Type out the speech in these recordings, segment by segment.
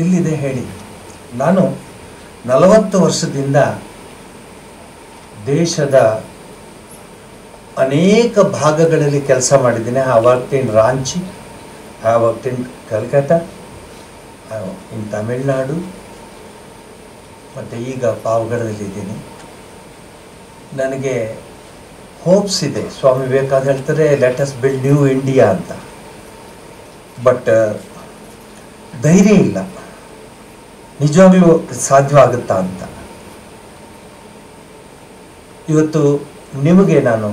ಇಲ್ಲಿದೆ ಹೇಳಿ. ನಾನು 40 ವರ್ಷದಿಂದ ದೇಶದ ಅನೇಕ ಭಾಗಗಳಲ್ಲಿ ಕೆಲಸ ಮಾಡಿದ್ದೀನಿ. I worked in Ranchi, I worked in Calcutta, in Tamil Nadu, ಮತ್ತು ಈಗ ಪಾವಗಡದಲ್ಲಿದ್ದೀನಿ. ನನಗೆ ಹೋಪ್ಸ್ ಇದೆ. ಸ್ವಾಮಿ ವಿವೇಕಾನಂದ ಹೇಳ್ತಾರೆ, let us build new India ಅಂತ. ಬಟ್ ಧೈರ್ಯ ಇಲ್ಲ, ನಿಜವಾಗ್ಲೂ ಸಾಧ್ಯವಾಗುತ್ತಾ ಅಂತ. ಇವತ್ತು ನಿಮಗೆ ನಾನು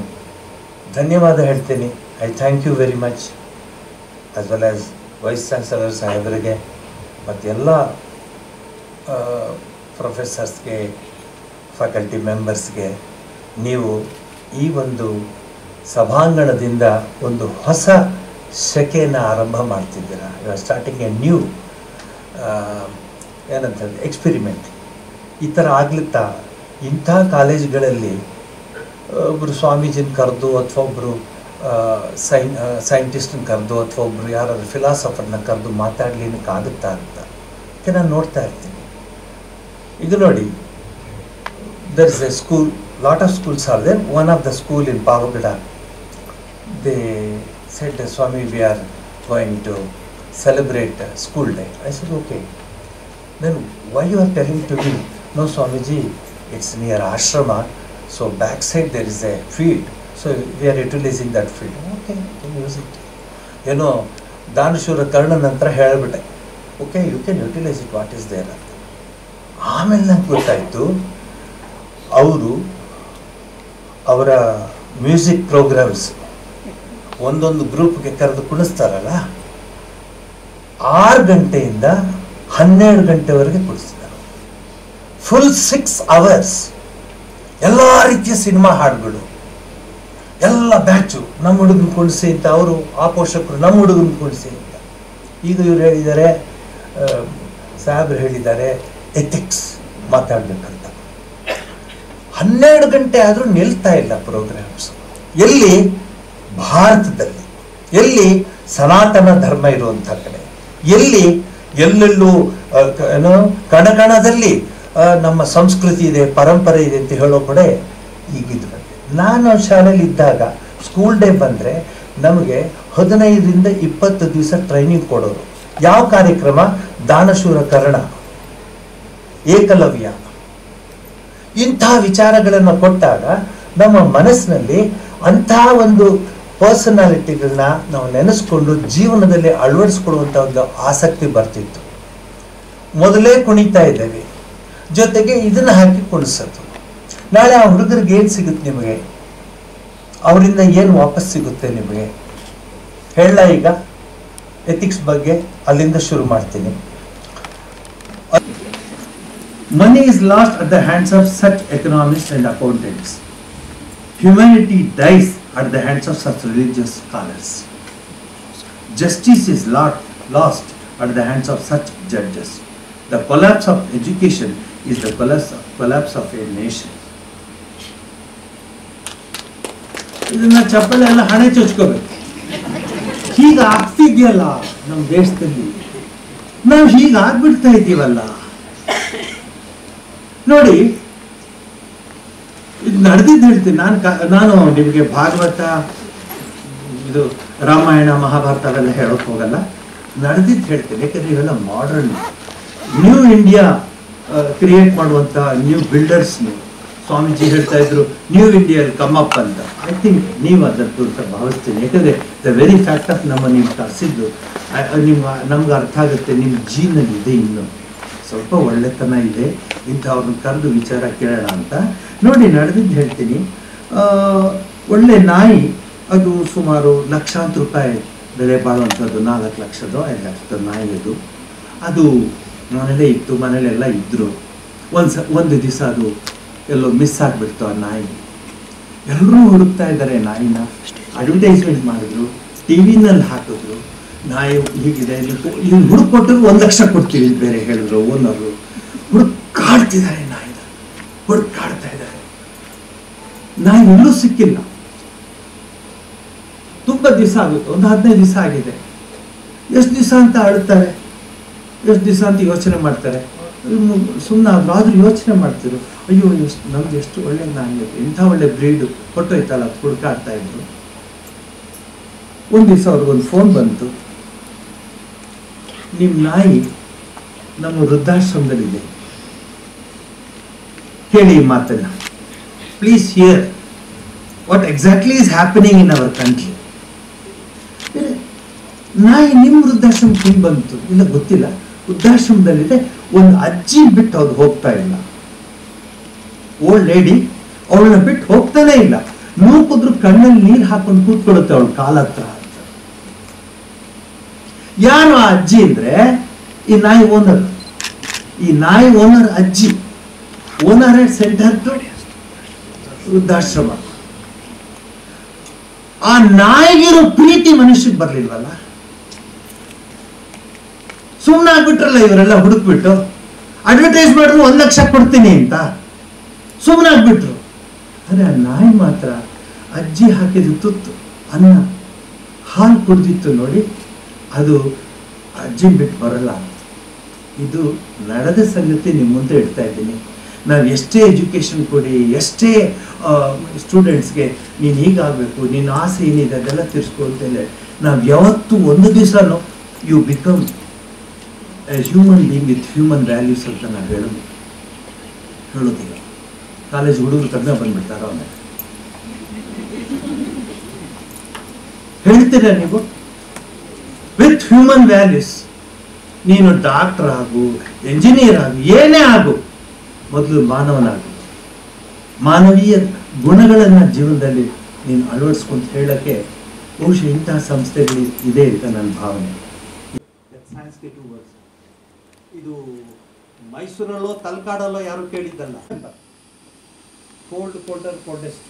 ಧನ್ಯವಾದ ಹೇಳ್ತೀನಿ. I thank you very much, as well as vice chancellor ಸಾಹೇಬರಿಗೆ ಮತ್ತು ಎಲ್ಲ ಪ್ರೊಫೆಸರ್ಸ್ಗೆ, ಫ್ಯಾಕಲ್ಟಿ ಮೆಂಬರ್ಸ್ಗೆ. ನೀವು ಈ ಒಂದು ಸಭಾಂಗಣದಿಂದ ಒಂದು ಹೊಸ ಶಕೆಯನ್ನು ಆರಂಭ ಮಾಡ್ತಿದ್ದೀರಾ. You are starting a new ಏನಂತಂದರೆ ಎಕ್ಸ್ಪೆರಿಮೆಂಟ್. ಈ ಥರ ಆಗ್ಲಿತ್ತಾ? ಇಂಥ ಕಾಲೇಜ್ಗಳಲ್ಲಿ ಒಬ್ಬರು ಸ್ವಾಮೀಜಿನ ಕರೆದು ಅಥವಾ ಒಬ್ಬರು ಸೈಂಟಿಸ್ಟನ್ನ ಕರೆದು ಅಥವಾ ಒಬ್ಬರು ಯಾರಾದರೂ ಫಿಲಾಸಫರ್ನ ಕರೆದು ಮಾತಾಡಲಿಕ್ಕಾಗುತ್ತಾ ಅಂತ ನಾನು ನೋಡ್ತಾ ಇರ್ತೀನಿ. ಇದು ನೋಡಿ, there is a school, lot of schools are there. One of the school in Pavagada, they said, Swami, we are going to celebrate school day. I said, okay. Then why you are telling to me? No, Swamiji, it's near ashrama, so backside there is a field, so we are utilizing that field. Okay, you can use it. You know, Danashura Karna ನಂತರ ಹೇಳಿಬಿಟ್ಟೆ, okay, you can utilize it, what is there. ಆಮೇಲೆ ನಂಗೆ ಗೊತ್ತಾಯಿತು, ಅವರು ಅವರ music programmes ಒಂದೊಂದು ಗ್ರೂಪ್ಗೆ ಕರೆದು ಕುಣಿಸ್ತಾರಲ್ಲ, 6 ಗಂಟೆಯಿಂದ 12 ಗಂಟೆವರೆಗೆ ಕುಣಿಸ್ತಾರೆ. ಫುಲ್ 6 hours ಎಲ್ಲ ರೀತಿಯ ಸಿನಿಮಾ ಹಾಡುಗಳು, ಎಲ್ಲ ಬ್ಯಾಚು. ನಮ್ಮ ಹುಡುಗನ ಕುಣಿಸಿ ಅಂತ ಅವರು, ಆ ಪೋಷಕರು ನಮ್ಮ ಹುಡುಗನ ಕುಣಿಸಿ ಅಂತ. ಈಗ ಇವ್ರು ಹೇಳಿದ್ದಾರೆ, ಸಾಹೇಬ್ರು ಹೇಳಿದ್ದಾರೆ, ಎಥಿಕ್ಸ್ ಮಾತಾಡಬೇಕಂತ. 12 ಗಂಟೆ ಆದರೂ ನಿಲ್ತಾ ಇಲ್ಲ ಪ್ರೋಗ್ರಾಮ್ಸ್. ಎಲ್ಲಿ? ಭಾರತದಲ್ಲಿ, ಎಲ್ಲಿ ಸನಾತನ ಧರ್ಮ ಇರುವಂಥ ಕಡೆ, ಎಲ್ಲಿ ಎಲ್ಲೆಲ್ಲೂ ಏನೋ ಕಣಕಣದಲ್ಲಿ ನಮ್ಮ ಸಂಸ್ಕೃತಿ ಇದೆ, ಪರಂಪರೆ ಇದೆ ಅಂತ ಹೇಳೋ ಕಡೆ ಈಗಿದ್ದು ಬಂದೆ. ನಾನು ಶಾಲೆಯಲ್ಲಿ ಇದ್ದಾಗ ಸ್ಕೂಲ್ ಡೇ ಬಂದರೆ ನಮಗೆ 15ರಿಂದ 20 ದಿವಸ ಟ್ರೈನಿಂಗ್ ಕೊಡೋರು. ಯಾವ ಕಾರ್ಯಕ್ರಮ? ದಾನಶೂರ ಕರ್ಣ, ಏಕಲವ್ಯ, ಇಂಥ ವಿಚಾರಗಳನ್ನು ಕೊಟ್ಟಾಗ ನಮ್ಮ ಮನಸ್ಸಿನಲ್ಲಿ ಅಂಥ ಒಂದು ಪರ್ಸನಾಲಿಟಿಗಳನ್ನ ನಾವು ನೆನೆಸ್ಕೊಂಡು ಜೀವನದಲ್ಲಿ ಅಳವಡಿಸ್ಕೊಡುವಂಥ ಒಂದು ಆಸಕ್ತಿ ಬರ್ತಿತ್ತು. ಮೊದಲೇ ಕುಣಿತಾ ಇದ್ದೇವೆ, ಜೊತೆಗೆ ಇದನ್ನು ಹಾಕಿ ಕುಣಿಸೋದು. ನಾಳೆ ಆ ಹುಡುಗರಿಗೆ ಏನು ಸಿಗುತ್ತೆ ನಿಮಗೆ? ಅವರಿಂದ ಏನು ವಾಪಸ್ ಸಿಗುತ್ತೆ ನಿಮಗೆ? ಹೇಳ. ಈಗ ಎಥಿಕ್ಸ್ ಬಗ್ಗೆ ಅಲ್ಲಿಂದ ಶುರು ಮಾಡ್ತೀನಿ. Money is lost at the hands of such economists and accountants. Humanity dies at the hands of such religious scholars. Justice is lost at the hands of such judges. The collapse of education is the collapse of a nation. ಇದನ್ನ ಚಪ್ಪಲಿ ಎಲ್ಲ ಹಣೆ ಚೊಚ್ಕೋಬೇಕು. ಹೀಗೆ ಆಗ್ತಿದೆಯಲ್ಲ ನಮ್ಮ ದೇಶದಲ್ಲಿ, ನಾವು ಹೀಗೆ ಆಗ್ಬಿಡ್ತಾ ಇದ್ದೀವಲ್ಲ. ನೋಡಿ, ಇದು ನಡೆದಿದ್ದು ಹೇಳ್ತೀನಿ. ನಾನು ನಿಮಗೆ ಭಾಗವತ, ಇದು ರಾಮಾಯಣ, ಮಹಾಭಾರತ ಅವೆಲ್ಲ ಹೇಳೋಕೆ ಹೋಗಲ್ಲ. ನಡೆದಿದ್ದು ಹೇಳ್ತೀನಿ, ಯಾಕಂದ್ರೆ ಇವೆಲ್ಲ ಮಾಡರ್ನ್ ನ್ಯೂ ಇಂಡಿಯಾ ಕ್ರಿಯೇಟ್ ಮಾಡುವಂಥ ನ್ಯೂ ಬಿಲ್ಡರ್ಸ್. ನೀವು ಸ್ವಾಮೀಜಿ ಹೇಳ್ತಾ ಇದ್ರು, ನ್ಯೂ ಇಂಡಿಯಾ ಕಮ್ ಅಪ್ ಅಂತ. ಐ ಥಿಂಕ್ ನೀವು ಅದನ್ನು ಅಂತ ಭಾವಿಸ್ತೀನಿ. ಯಾಕಂದರೆ ದ ವೆರಿ ಫ್ಯಾಕ್ಟ್ ಆಫ್ ನಮ್ಮ ನೀವು ತರಿಸಿದ್ದು ನಮ್ಗೆ ಅರ್ಥ ಆಗುತ್ತೆ. ನಿಮ್ಮ ಜೀನಲ್ಲಿ ಇದೆ, ಇನ್ನು ಸ್ವಲ್ಪ ಒಳ್ಳೆತನ ಇದೆ, ಇಂಥವ್ರನ್ನ ಕರೆದು ವಿಚಾರ ಕೇಳೋಣ ಅಂತ. ನೋಡಿ, ನಡೆದಿದ್ದು ಹೇಳ್ತೀನಿ. ಒಳ್ಳೆ ನಾಯಿ, ಅದು ಸುಮಾರು ಲಕ್ಷಾಂತರ ರೂಪಾಯಿ ಬೆಲೆ ಬಾಳುವಂಥದ್ದು, 4 ಲಕ್ಷದೋ 5 ಲಕ್ಷದ ನಾಯಿ ಅದು. ಅದು ಮನೇಲೇ ಇತ್ತು, ಮನೇಲೆಲ್ಲ ಇದ್ದರು. ಒಂದು ದಿವಸ ಅದು ಎಲ್ಲೋ ಮಿಸ್ ಆಗಿಬಿಡ್ತು ಆ ನಾಯಿ. ಎಲ್ಲರೂ ಹುಡುಕ್ತಾ ಇದ್ದಾರೆ ನಾಯಿನ. ಅಡ್ವರ್ಟೈಸ್ಮೆಂಟ್ ಮಾಡಿದ್ರು, ಟಿ ವಿನಲ್ಲಿ ಹಾಕಿದ್ರು, ನಾಯಿ ಹೀಗಿದೆ, ಇಲ್ಲಿ ಹುಡುಕೊಟ್ಟರು 1 ಲಕ್ಷ ಕೊಡ್ತೀವಿ ಬೇರೆ ಹೇಳಿದ್ರು ಓನರು. ಹುಡುಕಾಡ್ತಿದ್ದಾರೆ ನಾಯಿನ, ಹುಡುಕಾಡ್ತಾ ಇದ್ದಾರೆ. ನಾಯಿ ಎಲ್ಲೂ ಸಿಕ್ಕಿಲ್ಲ. ತುಂಬ ದಿವಸ ಆಗುತ್ತೆ, ಒಂದು 15 ದಿವಸ ಆಗಿದೆ. ಎಷ್ಟು ದಿವಸ ಅಂತ ಅಳ್ತಾರೆ. ಎಷ್ಟು ದಿವಸ ಅಂತ ಯೋಚನೆ ಮಾಡ್ತಾರೆ. ಸುಮ್ಮನೆ ಆದರೂ ಯೋಚನೆ ಮಾಡ್ತಿರು, ಅಯ್ಯೋ ಎಷ್ಟು ನಮ್ದು ಎಷ್ಟು ಒಳ್ಳೆ ನಾಯಿ, ಇಂಥ ಒಳ್ಳೆ ಬ್ರೀಡು ಹೊಟ್ಟೋಯ್ತಲ್ಲ ಹುಡುಕಾಡ್ತಾ ಇದ್ರು. ಒಂದು ದಿವಸ ಅವ್ರಿಗೊಂದು ಫೋನ್ ಬಂತು, ನಿಮ್ಮ ನಾಯಿ ನಮ್ಮ ವೃದ್ಧಾಶ್ರಮದಲ್ಲಿದೆ, ಕೇಳಿ ಈ ಮಾತನ್ನ, please here what exactly is happening in our country. ನಾಯಿ ನಿಮ್ಮ ವೃದ್ಧಾಶ್ರಮಕ್ಕೆ ಹಿಂಗೆ ಬಂತು, ಇಲ್ಲ ಗೊತ್ತಿಲ್ಲ, ವೃದ್ಧಾಶ್ರಮದಲ್ಲಿದೆ, ಒಂದು ಅಜ್ಜಿ ಬಿಟ್ಟು ಅವ್ರು ಹೋಗ್ತಾ ಇಲ್ಲ, ಓಲ್ಡ್ ಲೇಡಿ ಅವಳನ್ನ ಬಿಟ್ಟು ಹೋಗ್ತಾನೆ ಇಲ್ಲ, ನೂಕುದ್ರು ಕಣ್ಣಲ್ಲಿ ನೀರು ಹಾಕೊಂಡು ಕೂತ್ಕೊಳ್ಳುತ್ತೆ ಅವಳ ಕಾಲ ಹತ್ರ ಅಂತ. ಯಾರು ಆ ಅಜ್ಜಿ ಅಂದ್ರೆ ಈ ನಾಯಿ ಓನರ್, ಈ ನಾಯಿ ಓನರ್ ಅಜ್ಜಿ, ಓನರ್ ಸೆಂಟರ್ ಟು ವೃದ್ಧಾಶ್ರಮ. ಆ ನಾಯಿಗಿರೋ ಪ್ರೀತಿ ಮನುಷ್ಯಕ್ಕೆ ಬರ್ಲಿಲ್ವಲ್ಲ, ಸುಮ್ಮನೆ ಆಗ್ಬಿಟ್ರಲ್ಲ ಇವರೆಲ್ಲ ಹುಡುಕ್ಬಿಟ್ಟು, ಅಡ್ವರ್ಟೈಸ್ ಮಾಡಿದ್ರು 1 ಲಕ್ಷ ಕೊಡ್ತೀನಿ ಅಂತ ಸುಮ್ಮನೆ ಆಗ್ಬಿಟ್ರು. ಅದೇ ಆ ನಾಯಿ ಮಾತ್ರ ಅಜ್ಜಿ ಹಾಕಿದ ತುತ್ತು ಅನ್ನ ಹಾಲು ಕುಡ್ದಿತ್ತು ನೋಡಿ, ಅದು ಅಜ್ಜಿ ಬಿಟ್ಟು ಬರಲ್ಲ. ಇದು ನಡೆದ ಸಂಗತಿ ನಿಮ್ಮ ಮುಂದೆ ಇಡ್ತಾ ಇದ್ದೀನಿ. ನಾವು ಎಷ್ಟೇ ಎಜುಕೇಶನ್ ಕೊಡಿ, ಎಷ್ಟೇ ಸ್ಟೂಡೆಂಟ್ಸ್ಗೆ ನೀನು ಹೀಗಾಗಬೇಕು, ನಿನ್ನ ಆಸೆ ಏನಿದೆ ಅದೆಲ್ಲ ತಿರ್ಸ್ಕೊಳ್ತೇನೆ, ನಾವು ಯಾವತ್ತೂ ಒಂದು ದಿವಸನೂ you become a human being with human values ಅಂತ ನಾವು ಹೇಳೋದಿಲ್ಲ. ಕಾಲೇಜ್ ಹುಡುಗರು ಕಡಿಮೆ ಬಂದ್ಬಿಡ್ತಾರ, ಅವನ್ನ ಹೇಳ್ತೀರಾ ನೀವು? With human values. ನೀನು ಡಾಕ್ಟರ್ ಆಗು, ಎಂಜಿನಿಯರ್ ಆಗು, ಏನೇ ಆಗು, ಮೊದಲು ಮಾನವನಾಗು, ಮಾನವೀಯ ಗುಣಗಳನ್ನ ಜೀವನದಲ್ಲಿ ನೀನು ಅಳವಡಿಸ್ಕೊಂತ ಹೇಳಕ್ಕೆ ಬಹುಶಃ ಇಂತಹ ಸಂಸ್ಥೆಗಳು ಇದೆ ಅಂತ ನನ್ನ ಭಾವನೆ. ಇದು ಮೈಸೂರಲ್ಲೋ ತಲಕಾಡಲ್ಲೋ ಯಾರು ಕೇಳಿದ್ದಲ್ಲ. Cold colder coldest